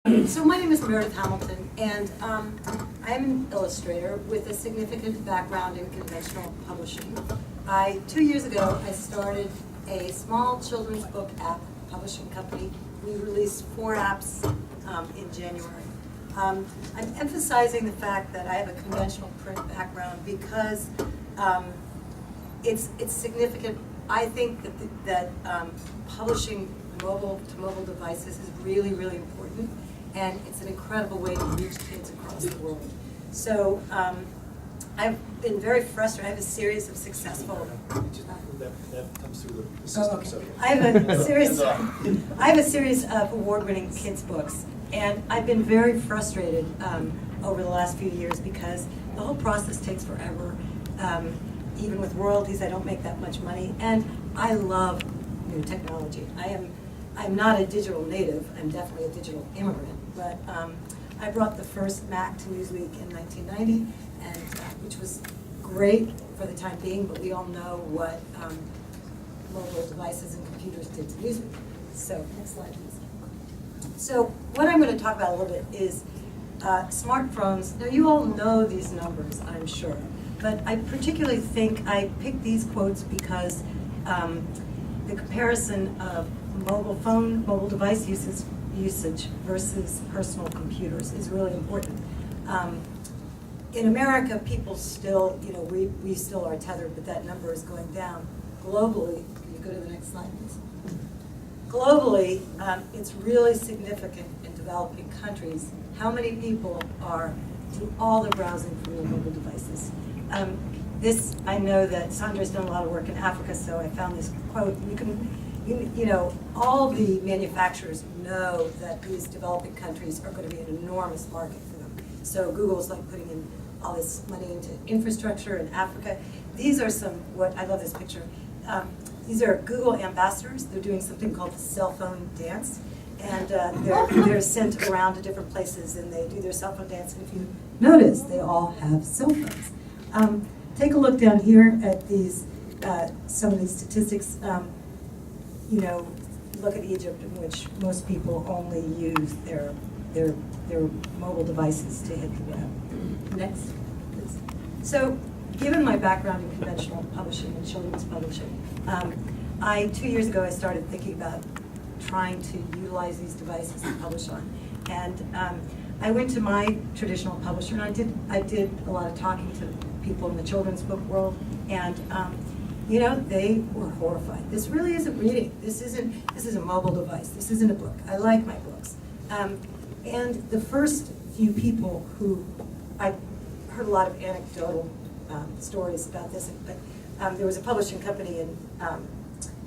So my name is Meredith Hamilton, and I'm an illustrator with a significant background in conventional publishing. 2 years ago, I started a small children's book app publishing company. We released 4 apps in January. I'm emphasizing the fact that I have a conventional print background because it's significant. I think that publishing mobile-to-mobile devices is really, really important. And it's an incredible way to reach kids across the world. So I've been very frustrated. I have a series of successful. That comes through the system. Okay. So. I have a series of award-winning kids books, and I've been very frustrated over the last few years because the whole process takes forever. Even with royalties, I don't make that much money, and I love new technology. I'm not a digital native. I'm definitely a digital immigrant. But I brought the first Mac to Newsweek in 1990, and which was great for the time being. But we all know what mobile devices and computers did to Newsweek. So next slide, please. So what I'm going to talk about a little bit is smartphones. Now you all know these numbers, I'm sure. But I particularly think I picked these quotes because the comparison of mobile device usage versus personal computers is really important. In America, people still, we still are tethered, but that number is going down. Globally, can you go to the next slide, please? Globally, it's really significant in developing countries how many people are doing all the browsing from their mobile devices. I know that Sandra's done a lot of work in Africa, so I found this quote. All the manufacturers know that these developing countries are going to be an enormous market for them. So Google's like putting in all this money into infrastructure in Africa. These are I love this picture. These are Google ambassadors. They're doing something called the cell phone dance. And they're sent around to different places and they do their cell phone dance. And if you notice, they all have cell phones. Take a look down here at these, some of these statistics. Look at Egypt, in which most people only use their mobile devices to hit the web. Next, please. So, given my background in conventional publishing and children's publishing, 2 years ago I started thinking about trying to utilize these devices to publish on. And I went to my traditional publisher, and I did a lot of talking to people in the children's book world, and they were horrified. This really isn't reading. This is a mobile device. This isn't a book. I like my books. And the first few people who, I heard a lot of anecdotal stories about this, but there was a publishing company in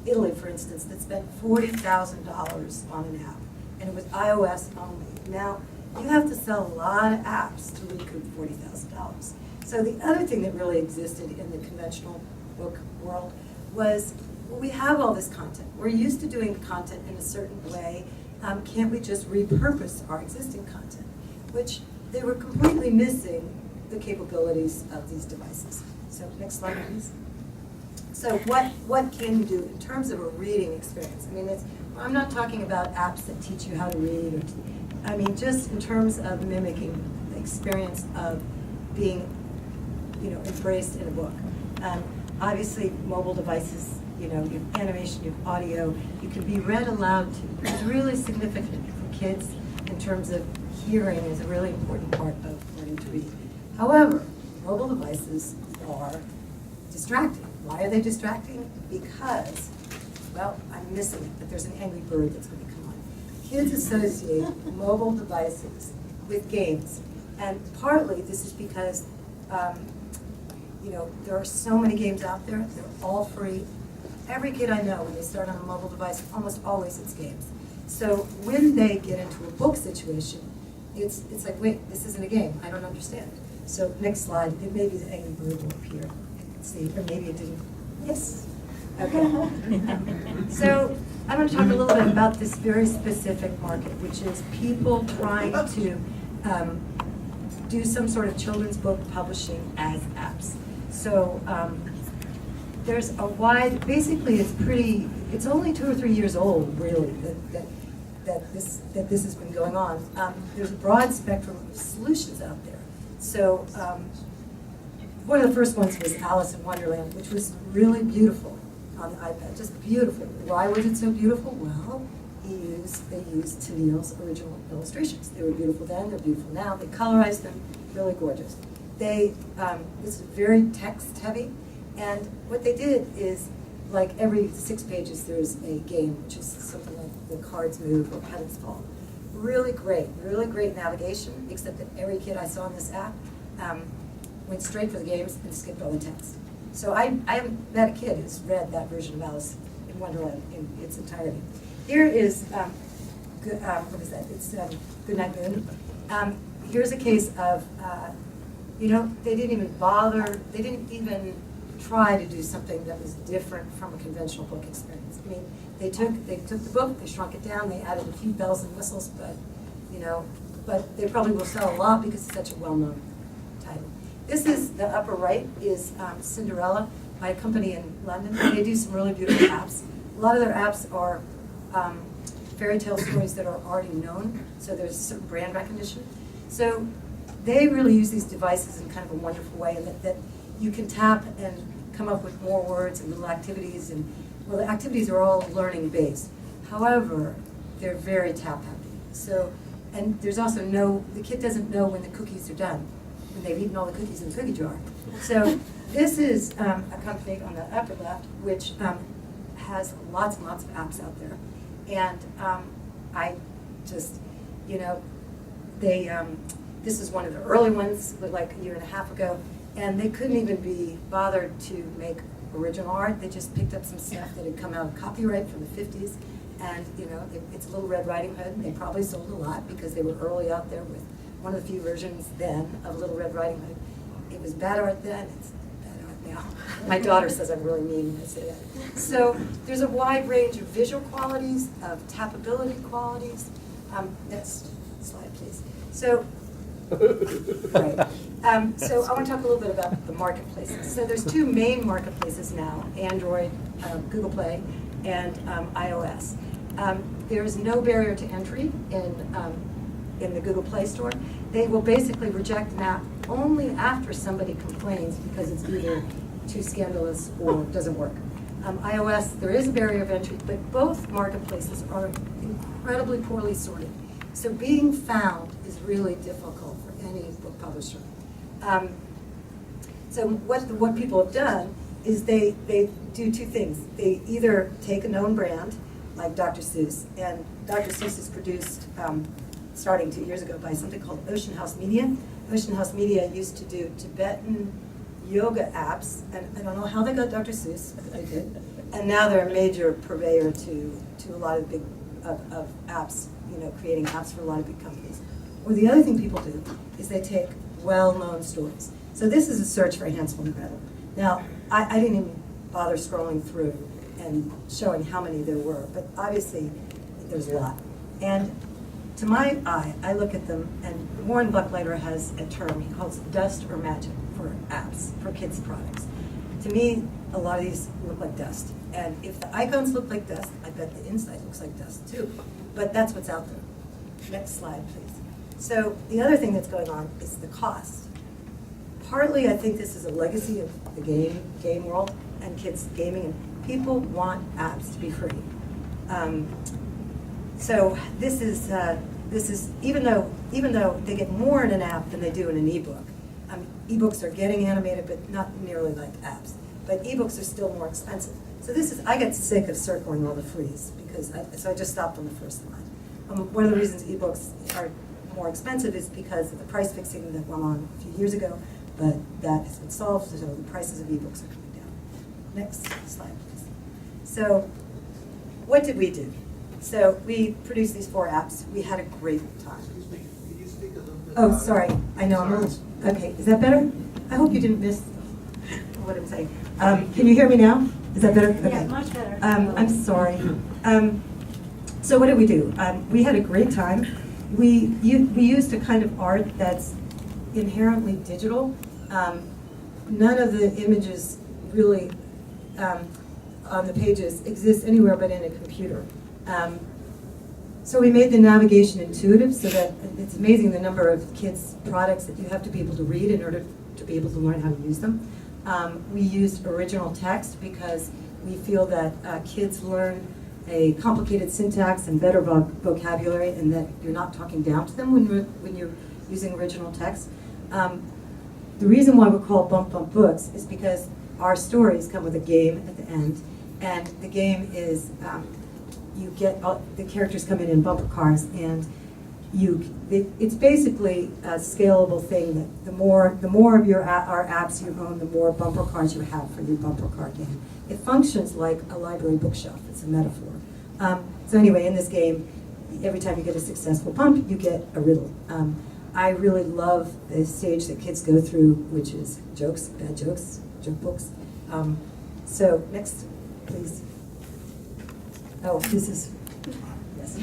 Italy, for instance, that spent $40,000 on an app, and it was iOS only. Now, you have to sell a lot of apps to recoup $40,000. So the other thing that really existed in the conventional book world was, well, we have all this content. We're used to doing content in a certain way. Can't we just repurpose our existing content? Which they were completely missing the capabilities of these devices. So next slide, please. So what can you do in terms of a reading experience? I mean, I'm not talking about apps that teach you how to read. Just in terms of mimicking the experience of being, embraced in a book. Obviously, mobile devices, you have animation, you have audio, you can be read aloud to. It's really significant for kids in terms of hearing is a really important part of learning to read. However, mobile devices are distracting. Why are they distracting? Because, well, I'm missing it, but there's an angry bird that's going to come on. Kids associate mobile devices with games, and partly this is because there are so many games out there. They're all free. Every kid I know, when they start on a mobile device, almost always it's games. So when they get into a book situation, it's like, wait, this isn't a game. I don't understand. So next slide. It may be the angry bird will appear. Let's see, or maybe it didn't. Yes. Okay. So I'm going to talk a little bit about this very specific market, which is people trying to do some sort of children's book publishing as apps. So there's a wide, basically it's only 2 or 3 years old, really, that that this has been going on. There's a broad spectrum of solutions out there. So one of the first ones was Alice in Wonderland, which was really beautiful on the iPad, just beautiful. Why was it so beautiful? Well, they used Tennille's original illustrations. They were beautiful then, they're beautiful now. They colorized them, really gorgeous. This is very text heavy, and what they did is, like every 6 pages there's a game, which is something like the cards move or petals fall. Really great navigation, except that every kid I saw in this app went straight for the games and skipped all the text. So I haven't met a kid who's read that version of Alice in Wonderland in its entirety. Here is, what is that? It's Goodnight Moon. Here's a case of, they didn't even try to do something that was different from a conventional book experience. I mean, they took the book, they shrunk it down, they added a few bells and whistles, but they probably will sell a lot because it's such a well-known title. This is, the upper right is Cinderella by a company in London. They do some really beautiful apps. A lot of their apps are fairy tale stories that are already known, so there's some brand recognition. So they really use these devices in kind of a wonderful way, and that you can tap and come up with more words and little activities, and well, the activities are all learning based. However, they're very tap happy. So, and there's also the kid doesn't know when the cookies are done, when they've eaten all the cookies in the cookie jar. So this is a company on the upper left, which has lots and lots of apps out there. And I just, this is one of the early ones, like a year and a half ago, and they couldn't even be bothered to make original art. They just picked up some stuff that had come out of copyright from the 50s, and it's Little Red Riding Hood, and they probably sold a lot because they were early out there with one of the few versions then of Little Red Riding Hood. It was bad art then, it's bad art now. My daughter says I'm really mean when I say that. So there's a wide range of visual qualities, of tappability qualities. Next slide, please. So, right. So I want to talk a little bit about the marketplaces. So there's two main marketplaces now, Android, Google Play, and iOS. There's no barrier to entry in the Google Play Store. They will basically reject an app only after somebody complains because it's either too scandalous or doesn't work. iOS, there is a barrier of entry, but both marketplaces are incredibly poorly sorted. So being found is really difficult for any book publisher. So what people have done is they do two things. They either take a known brand, like Dr. Seuss, and Dr. Seuss is produced, starting 2 years ago, by something called Ocean House Media. Ocean House Media used to do Tibetan yoga apps, and I don't know how they got Dr. Seuss, but they did. And now they're a major purveyor to a lot of big of apps, creating apps for a lot of big companies. Or the other thing people do is they take well-known stories. So this is a search for Hansel and Gretel. Now, I didn't even bother scrolling through and showing how many there were, but obviously there's a lot. And to my eye, I look at them, and Warren Buckleiter has a term he calls dust or magic for apps, for kids' products. To me, a lot of these look like dust. And if the icons look like dust, I bet the inside looks like dust too. But that's what's out there. Next slide, please. So the other thing that's going on is the cost. Partly, I think this is a legacy of the game world and kids gaming, and people want apps to be free. So this is even though they get more in an app than they do in an ebook. Ebooks are getting animated, but not nearly like apps. But ebooks are still more expensive. So I get sick of circling all the frees because so I just stopped on the first line. One of the reasons ebooks are more expensive is because of the price fixing that went on a few years ago, but that has been solved, so the prices of ebooks are coming down. Next slide, please. So what did we do? So we produced these 4 apps. We had a great time. Excuse me, can you speak a little bit? Oh, sorry. I know I'm a little, okay. Is that better? I hope you didn't miss what I'm saying. Can you hear me now? Is that better? Okay. Yeah, much better. I'm sorry. So what did we do? We had a great time. We used a kind of art that's inherently digital. None of the images really on the pages exist anywhere but in a computer. So we made the navigation intuitive so that it's amazing the number of kids' products that you have to be able to read in order to be able to learn how to use them. We used original text because we feel that kids learn a complicated syntax and better vocabulary, and that you're not talking down to them when you're using original text. The reason why we're called BumpBump Books is because our stories come with a game at the end, and the game is you get the characters come in bumper cars, and it's basically a scalable thing that the more of our apps you own, the more bumper cars you have for your bumper car game. It functions like a library bookshelf. It's a metaphor. So anyway, in this game, every time you get a successful bump, you get a riddle. I really love the stage that kids go through, which is jokes, bad jokes, joke books. So next, please. Oh, this is, yes.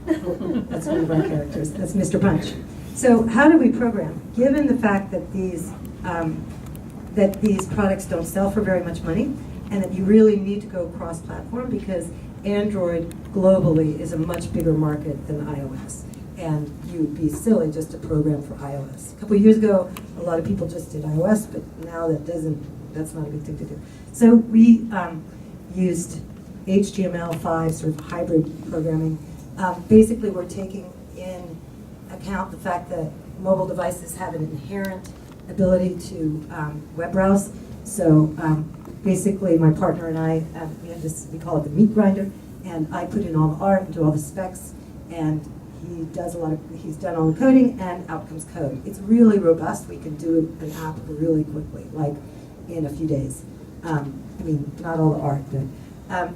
Oh, that's one of our characters. That's Mr. Punch. So how do we program? Given the fact that these products don't sell for very much money, and that you really need to go cross-platform because Android globally is a much bigger market than iOS. And you'd be silly just to program for iOS. A couple of years ago, a lot of people just did iOS, but now that's not a big thing to do. So we used HTML5 sort of hybrid programming. Basically, we're taking in account the fact that mobile devices have an inherent ability to web browse. So basically, my partner and I, we have this, we call it the meat grinder, and I put in all the art and do all the specs, and he's done all the coding, and out comes code. It's really robust. We can do an app really quickly, like in a few days. I mean, not all the art, but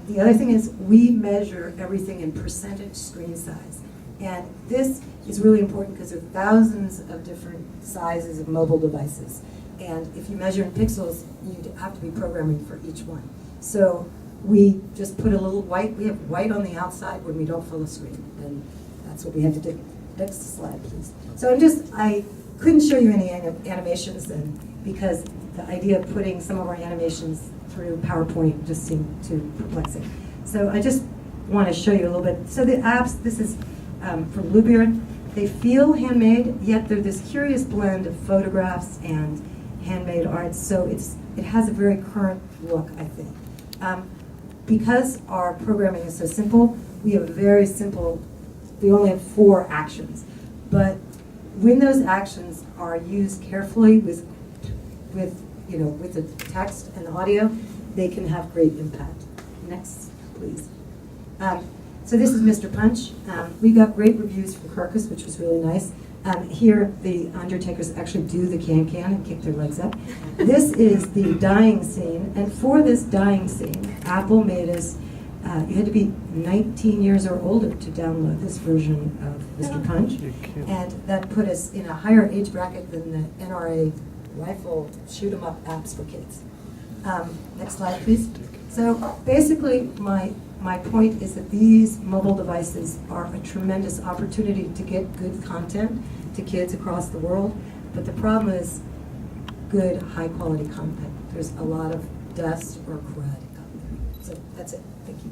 the other thing is we measure everything in percentage screen size. And this is really important because there are thousands of different sizes of mobile devices. And if you measure in pixels, you have to be programming for each one. So we just put a little white, we have white on the outside when we don't fill the screen. And that's what we had to do. Next slide, please. So I couldn't show you any animations then because the idea of putting some of our animations through PowerPoint just seemed too perplexing. So I just want to show you a little bit. So the apps, this is from Bluebeard. They feel handmade, yet they're this curious blend of photographs and handmade art. So it has a very current look, I think. Because our programming is so simple, we have a very simple, we only have 4 actions. But when those actions are used carefully with the text and audio, they can have great impact. Next, please. So this is Mr. Punch. We got great reviews from Kirkus, which was really nice. Here, the Undertakers actually do the can-can and kick their legs up. This is the dying scene, and for this dying scene, Apple made us, you had to be 19 years or older to download this version of Mr. Punch, and that put us in a higher age bracket than the NRA rifle shoot-'em-up apps for kids. Next slide, please. So basically, my point is that these mobile devices are a tremendous opportunity to get good content to kids across the world, but the problem is good, high-quality content. There's a lot of dust or crud out there. So that's it. Thank you.